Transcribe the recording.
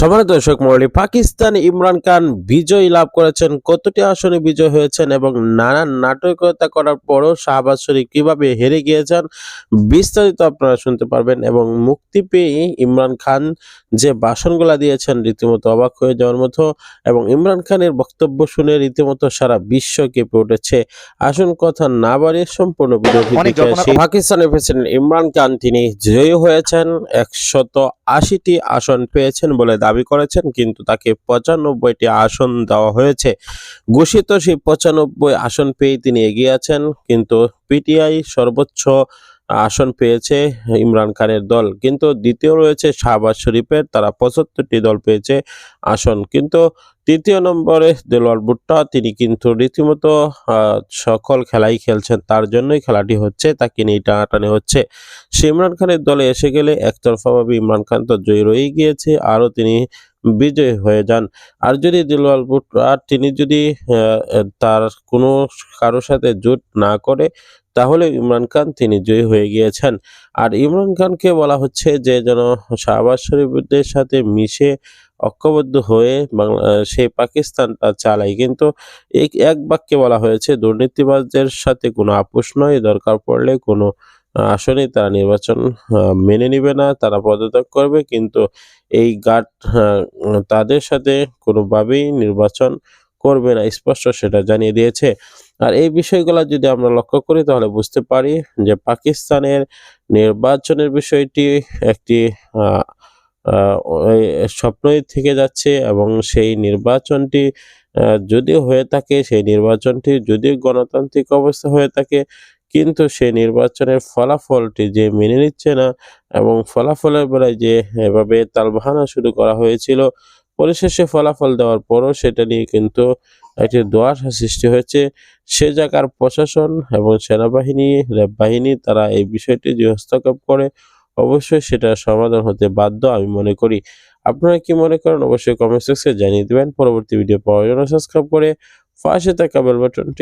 সম্মানিত দর্শক মণ্ডলী, পাকিস্তান ইমরান খান বিজয় লাভ করেছেন, কতটি আসনে বিজয় হয়েছেন এবং নানান নাটকীয়তা করার পরও শাহবাজ শরীফ কিভাবে হেরে গিয়েছেন বিস্তারিত আপনারা শুনতে পারবেন। এবং মুক্তি পেয়ে ইমরান খান যে ভাষণগুলা দিয়েছেন রীতিমতো অবাক হয়ে যাওয়ার মতো, এবং ইমরান খানের বক্তব্য শুনে রীতিমতো সারা বিশ্ব কেঁপে উঠেছে। আসুন কথা না বাড়িয়ে সম্পূর্ণ ভিডিওটি দেখে আসি। পাকিস্তানের প্রেসিডেন্ট ইমরান খান তিনি জয়ী হয়েছেন, 180টি আসন পেয়েছেন বলে দাবি করেছেন, কিন্তু তাকে 95টি আসন দেওয়া হয়েছে। ঘোষিত সেই 95 আসন পেয়ে তিনি এগিয়ে আছেন, কিন্তু পিটিআই সর্বোচ্চ আসন পেয়েছে ইমরান খানের দল, কিন্তু দ্বিতীয় রয়েছে শাহবাজ শরীফের, তারা 75টি দল পেয়েছে আসন। কিন্তু তৃতীয় নম্বরে দেলোয়ার ভুট্টো, তিনি কিন্তু রীতিমতো সকল খেলাই খেলছেন, তার জন্যই খেলাটি হচ্ছে, তাকে নিয়ে টানাটানি হচ্ছে। সে ইমরান খানের দলে এসে গেলে একতরফাভাবে ইমরান খান তো জয়ী রয়েই গিয়েছে, আরও তিনি বিজয়ী হয়ে যান। আর যদি দেলোয়ার ভুট্টো তিনি যদি তার কোনো কারোর সাথে জোট না করে, তাহলে ইমরান খান তিনি জয়ী হয়ে গিয়েছেন। আর ইমরান খানকে বলা হচ্ছে যে যেন শাহবাজ শরীফদের সাথে মিশে ঐক্যবদ্ধ হয়ে সেই পাকিস্তানটা চালায়, কিন্তু এক বাক্যে বলা হয়েছে দুর্নীতিবাজদের সাথে কোনো আপোষ নয়, দরকার পড়লে কোনো আসনেই তারা নির্বাচন মেনে নিবে না, তারা পদত্যাগ করবে, কিন্তু এই গার্ড তাদের সাথে কোনোভাবেই নির্বাচন করবে না, স্পষ্ট সেটা জানিয়ে দিয়েছে। আর এই বিষয়গুলো যদি আমরা লক্ষ্য করি তাহলে বুঝতে পারি যে পাকিস্তানের নির্বাচনের বিষয়টি একটি স্বপ্নই থেকে যাচ্ছে, এবং সেই নির্বাচনটি যদিও হয়ে থাকে, সেই নির্বাচনটি যদিও গণতান্ত্রিক অবস্থা হয়ে থাকে, কিন্তু সেই নির্বাচনের ফলাফলটি যে মেনে নিচ্ছে না, এবং ফলাফলের বেলায় যে এভাবে তালবাহানা শুরু করা হয়েছিল, পরিশেষে ফলাফল দেওয়ার পরও সেটা নিয়ে কিন্তু একটি ধোঁয়াশা সৃষ্টি হয়েছে। সে জায়গার প্রশাসন এবং সেনাবাহিনী, র্যাব বাহিনী, তারা এই বিষয়টি যে হস্তক্ষেপ করে, অবশ্যই সেটা সমাধান হতে বাধ্য আমি মনে করি। আপনারা কি মনে করেন অবশ্যই কমেন্ট সেকশনে জানিয়ে দিবেন। পরবর্তী ভিডিও পাওয়ার জন্য সাবস্ক্রাইব করে পাশে থাকা বেল বাটনটি